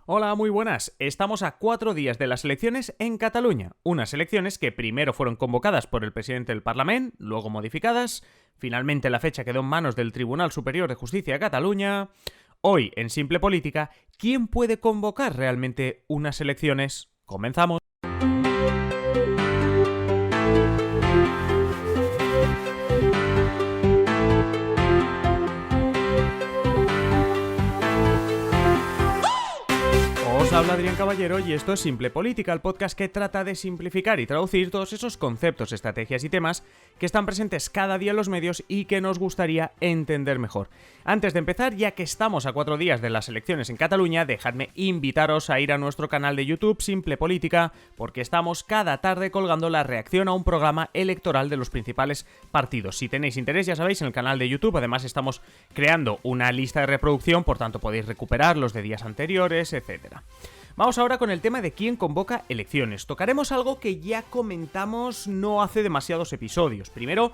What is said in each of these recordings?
Hola, muy buenas. Estamos a 4 días de las elecciones en Cataluña. Unas elecciones que primero fueron convocadas por el presidente del Parlament, luego modificadas. Finalmente la fecha quedó en manos del Tribunal Superior de Justicia de Cataluña. Hoy, en Simple Política, ¿quién puede convocar realmente unas elecciones? Comenzamos. Habla Adrián Caballero y esto es Simple Política, el podcast que trata de simplificar y traducir todos esos conceptos, estrategias y temas que están presentes cada día en los medios y que nos gustaría entender mejor. Antes de empezar, ya que estamos a 4 días de las elecciones en Cataluña, dejadme invitaros a ir a nuestro canal de YouTube Simple Política, porque estamos cada tarde colgando la reacción a un programa electoral de los principales partidos. Si tenéis interés, ya sabéis, en el canal de YouTube, además estamos creando una lista de reproducción, por tanto podéis recuperar los de días anteriores, etcétera. Vamos ahora con el tema de quién convoca elecciones. Tocaremos algo que ya comentamos no hace demasiados episodios. Primero,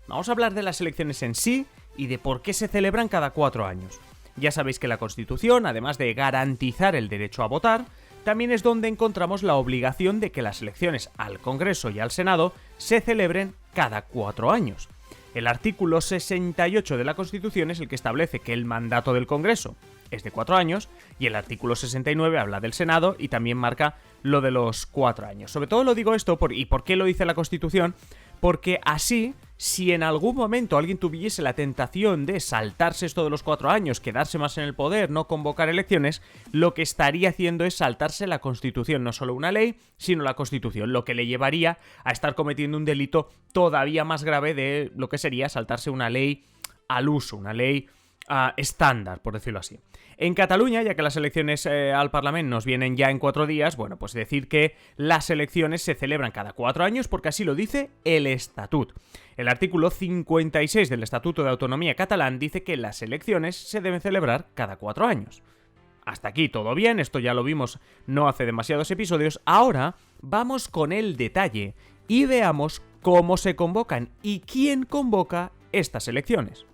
vamos a hablar de las elecciones en sí y de por qué se celebran cada 4 años. Ya sabéis que la Constitución, además de garantizar el derecho a votar, también es donde encontramos la obligación de que las elecciones al Congreso y al Senado se celebren cada 4 años. El artículo 68 de la Constitución es el que establece que el mandato del Congreso es de 4 años y el artículo 69 habla del Senado y también marca lo de los 4 años. Sobre todo lo digo esto, ¿y por qué lo dice la Constitución? Porque así, si en algún momento alguien tuviese la tentación de saltarse esto de los 4 años, quedarse más en el poder, no convocar elecciones, lo que estaría haciendo es saltarse la Constitución, no solo una ley, sino la Constitución, lo que le llevaría a estar cometiendo un delito todavía más grave de lo que sería saltarse una ley al uso, una ley estándar, por decirlo así. En Cataluña, ya que las elecciones al Parlamento nos vienen ya en 4 días, bueno, pues decir que las elecciones se celebran cada 4 años porque así lo dice el Estatut. El artículo 56 del Estatuto de Autonomía catalán dice que las elecciones se deben celebrar cada 4 años. Hasta aquí todo bien, esto ya lo vimos no hace demasiados episodios. Ahora vamos con el detalle y veamos cómo se convocan y quién convoca estas elecciones.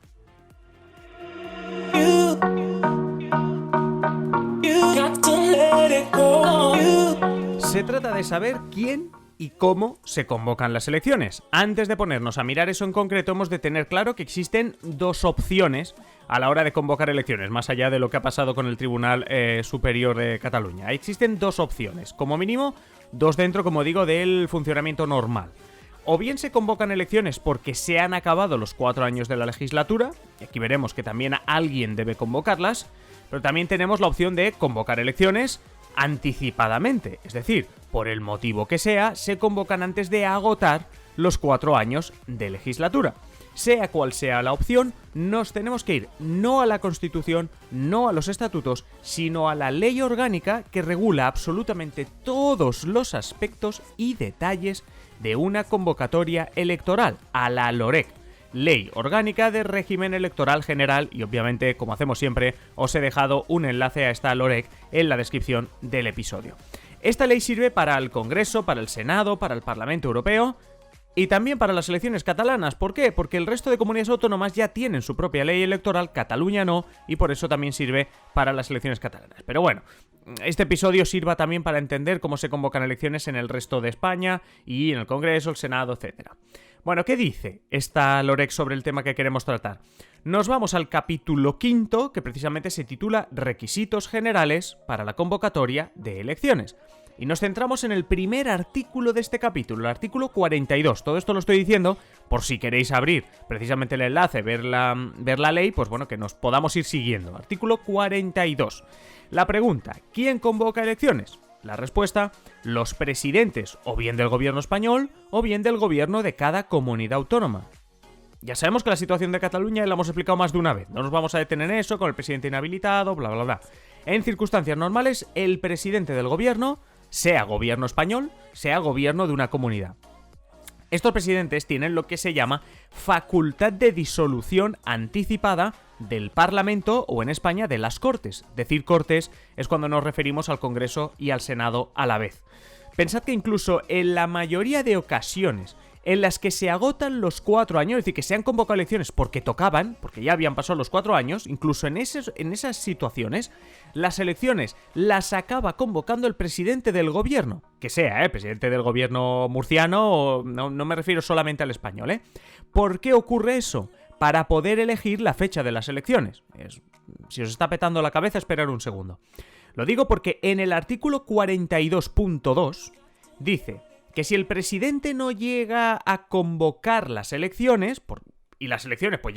Se trata de saber quién y cómo se convocan las elecciones. Antes de ponernos a mirar eso en concreto, hemos de tener claro que existen 2 opciones a la hora de convocar elecciones, más allá de lo que ha pasado con el Tribunal Superior de Cataluña. Existen 2 opciones, como mínimo 2 dentro, como digo, del funcionamiento normal. O bien se convocan elecciones porque se han acabado los 4 años de la legislatura, y aquí veremos que también alguien debe convocarlas, pero también tenemos la opción de convocar elecciones anticipadamente, es decir, por el motivo que sea, se convocan antes de agotar los 4 años de legislatura. Sea cual sea la opción, nos tenemos que ir no a la Constitución, no a los estatutos, sino a la ley orgánica que regula absolutamente todos los aspectos y detalles de una convocatoria electoral, a la LOREC, Ley Orgánica de Régimen Electoral General, y obviamente, como hacemos siempre, os he dejado un enlace a esta LOREC en la descripción del episodio. Esta ley sirve para el Congreso, para el Senado, para el Parlamento Europeo y también para las elecciones catalanas. ¿Por qué? Porque el resto de comunidades autónomas ya tienen su propia ley electoral, Cataluña no, y por eso también sirve para las elecciones catalanas. Pero bueno, este episodio sirva también para entender cómo se convocan elecciones en el resto de España y en el Congreso, el Senado, etc. Bueno, ¿qué dice esta LOREC sobre el tema que queremos tratar? Nos vamos al capítulo 5, que precisamente se titula Requisitos generales para la convocatoria de elecciones. Y nos centramos en el primer artículo de este capítulo, el artículo 42. Todo esto lo estoy diciendo por si queréis abrir precisamente el enlace, ver la ley, pues bueno, que nos podamos ir siguiendo. Artículo 42. La pregunta, ¿quién convoca elecciones? La respuesta, los presidentes o bien del gobierno español o bien del gobierno de cada comunidad autónoma. Ya sabemos que la situación de Cataluña la hemos explicado más de una vez, no nos vamos a detener en eso, con el presidente inhabilitado, bla bla bla. En circunstancias normales, el presidente del gobierno, sea gobierno español, sea gobierno de una comunidad. Estos presidentes tienen lo que se llama facultad de disolución anticipada del Parlamento o en España de las Cortes. Decir Cortes es cuando nos referimos al Congreso y al Senado a la vez. Pensad que incluso en la mayoría de ocasiones en las que se agotan los 4 años, es decir, que se han convocado elecciones porque tocaban, porque ya habían pasado los 4 años, incluso en esas situaciones, las elecciones las acaba convocando el presidente del gobierno, que sea, presidente del gobierno murciano, o no me refiero solamente al español, ¿Por qué ocurre eso? Para poder elegir la fecha de las elecciones. Si os está petando la cabeza, esperad un segundo. Lo digo porque en el artículo 42.2 dice que si el presidente no llega a convocar las elecciones, y las elecciones pues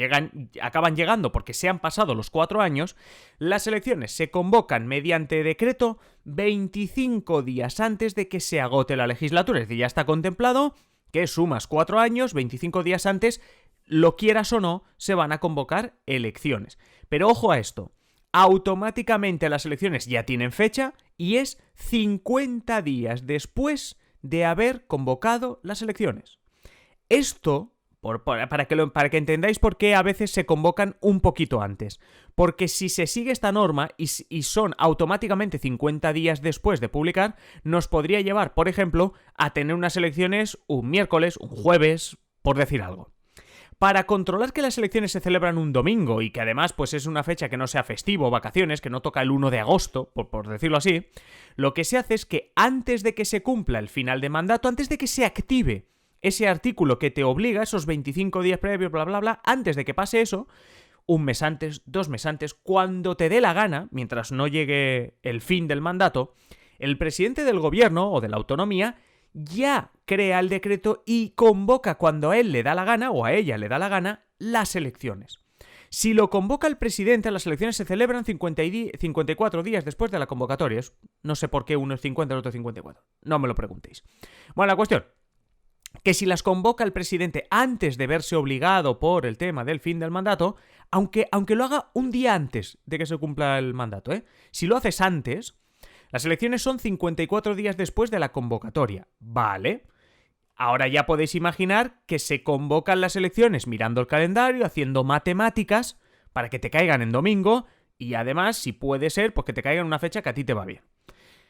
acaban llegando porque se han pasado los 4 años, las elecciones se convocan mediante decreto 25 días antes de que se agote la legislatura. Es decir, ya está contemplado que sumas 4 años, 25 días antes, lo quieras o no, se van a convocar elecciones. Pero ojo a esto, automáticamente las elecciones ya tienen fecha y es 50 días después de haber convocado las elecciones. Esto, para que entendáis por qué a veces se convocan un poquito antes. Porque si se sigue esta norma y son automáticamente 50 días después de publicar, nos podría llevar, por ejemplo, a tener unas elecciones un miércoles, un jueves, por decir algo. Para controlar que las elecciones se celebran un domingo y que además pues es una fecha que no sea festivo o vacaciones, que no toca el 1 de agosto, por decirlo así, lo que se hace es que antes de que se cumpla el final de mandato, antes de que se active ese artículo que te obliga, esos 25 días previos, bla, bla, bla, antes de que pase eso, un mes antes, 2 meses antes, cuando te dé la gana, mientras no llegue el fin del mandato, el presidente del gobierno o de la autonomía ya crea el decreto y convoca cuando a él le da la gana, o a ella le da la gana, las elecciones. Si lo convoca el presidente, las elecciones se celebran 54 días después de la convocatoria. No sé por qué uno es 50 y el otro 54. No me lo preguntéis. Bueno, la cuestión, que si las convoca el presidente antes de verse obligado por el tema del fin del mandato, aunque lo haga un día antes de que se cumpla el mandato, si lo haces antes, las elecciones son 54 días después de la convocatoria. Vale. Ahora ya podéis imaginar que se convocan las elecciones mirando el calendario, haciendo matemáticas para que te caigan en domingo y además, si puede ser, pues que te caigan en una fecha que a ti te va bien.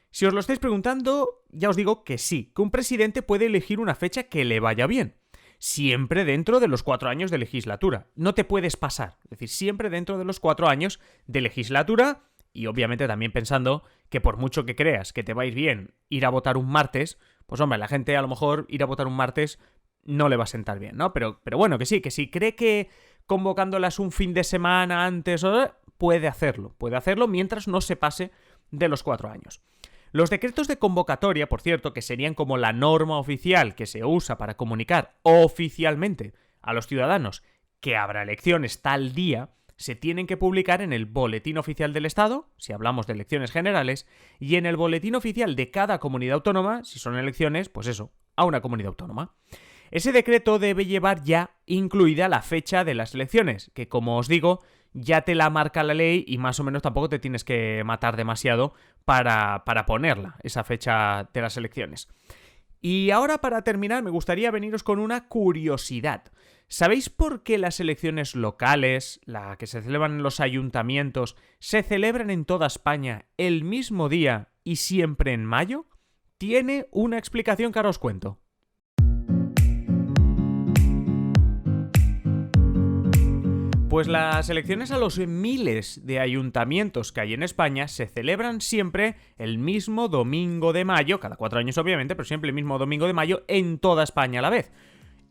Si os lo estáis preguntando, ya os digo que sí, que un presidente puede elegir una fecha que le vaya bien. Siempre dentro de los 4 años de legislatura. No te puedes pasar. Es decir, siempre dentro de los 4 años de legislatura. Y obviamente también pensando que por mucho que creas que te va a ir bien ir a votar un martes, pues hombre, la gente a lo mejor ir a votar un martes no le va a sentar bien, ¿no? Pero bueno, que sí, que si cree que convocándolas un fin de semana antes, puede hacerlo mientras no se pase de los 4 años. Los decretos de convocatoria, por cierto, que serían como la norma oficial que se usa para comunicar oficialmente a los ciudadanos que habrá elecciones tal día, se tienen que publicar en el Boletín Oficial del Estado, si hablamos de elecciones generales, y en el Boletín Oficial de cada comunidad autónoma, si son elecciones, pues eso, a una comunidad autónoma. Ese decreto debe llevar ya incluida la fecha de las elecciones, que como os digo, ya te la marca la ley y más o menos tampoco te tienes que matar demasiado para ponerla, esa fecha de las elecciones. Y ahora, para terminar, me gustaría veniros con una curiosidad. ¿Sabéis por qué las elecciones locales, la que se celebran en los ayuntamientos, se celebran en toda España el mismo día y siempre en mayo? Tiene una explicación que ahora os cuento. Pues las elecciones a los miles de ayuntamientos que hay en España se celebran siempre el mismo domingo de mayo, cada 4 años obviamente, pero siempre el mismo domingo de mayo en toda España a la vez.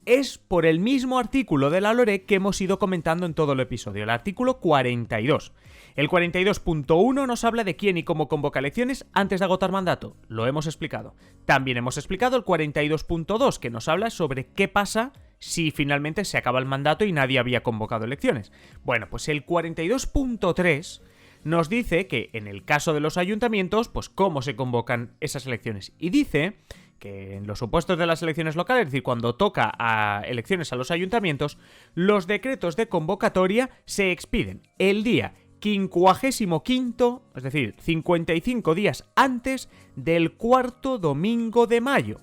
Es por el mismo artículo de la LOREC que hemos ido comentando en todo el episodio, el artículo 42. El 42.1 nos habla de quién y cómo convoca elecciones antes de agotar mandato. Lo hemos explicado. También hemos explicado el 42.2, que nos habla sobre qué pasa si finalmente se acaba el mandato y nadie había convocado elecciones. Bueno, pues el 42.3 nos dice que en el caso de los ayuntamientos, pues cómo se convocan esas elecciones. Y dice que en los supuestos de las elecciones locales, es decir, cuando toca a elecciones a los ayuntamientos, los decretos de convocatoria se expiden el día 55º, es decir, 55 días antes del cuarto domingo de mayo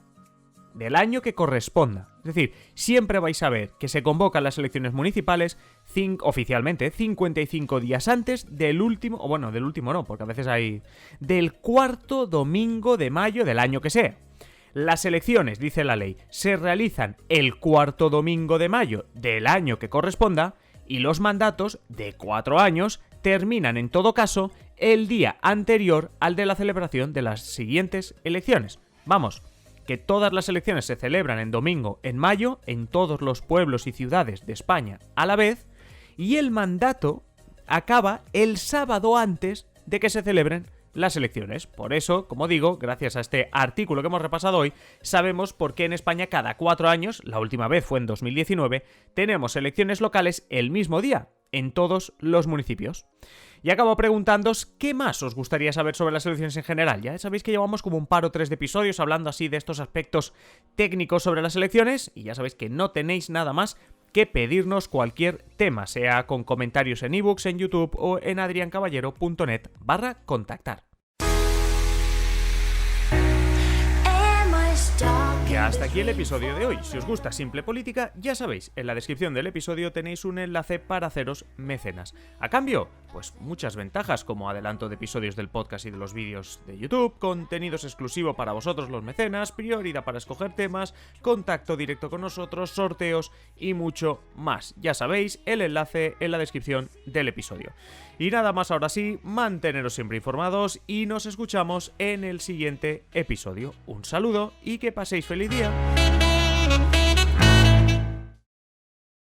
del año que corresponda. Es decir, siempre vais a ver que se convocan las elecciones municipales oficialmente 55 días antes del último, o bueno, del último no, porque a veces hay, del cuarto domingo de mayo del año que sea. Las elecciones, dice la ley, se realizan el cuarto domingo de mayo del año que corresponda y los mandatos de 4 años terminan en todo caso el día anterior al de la celebración de las siguientes elecciones. Vamos, que todas las elecciones se celebran en domingo en mayo en todos los pueblos y ciudades de España a la vez y el mandato acaba el sábado antes de que se celebren las elecciones. Por eso, como digo, gracias a este artículo que hemos repasado hoy, sabemos por qué en España cada 4 años, la última vez fue en 2019, tenemos elecciones locales el mismo día, en todos los municipios. Y acabo preguntándoos qué más os gustaría saber sobre las elecciones en general. Ya sabéis que llevamos como un par o 3 de episodios hablando así de estos aspectos técnicos sobre las elecciones, y ya sabéis que no tenéis nada más que pedirnos cualquier tema, sea con comentarios en ebooks, en YouTube o en adriancaballero.net/contactar. Y hasta aquí el episodio de hoy. Si os gusta Simple Política, ya sabéis, en la descripción del episodio tenéis un enlace para haceros mecenas. A cambio, pues muchas ventajas como adelanto de episodios del podcast y de los vídeos de YouTube, contenidos exclusivos para vosotros los mecenas, prioridad para escoger temas, contacto directo con nosotros, sorteos y mucho más. Ya sabéis, el enlace en la descripción del episodio. Y nada más, ahora sí, manteneros siempre informados y nos escuchamos en el siguiente episodio. Un saludo y que paséis feliz día.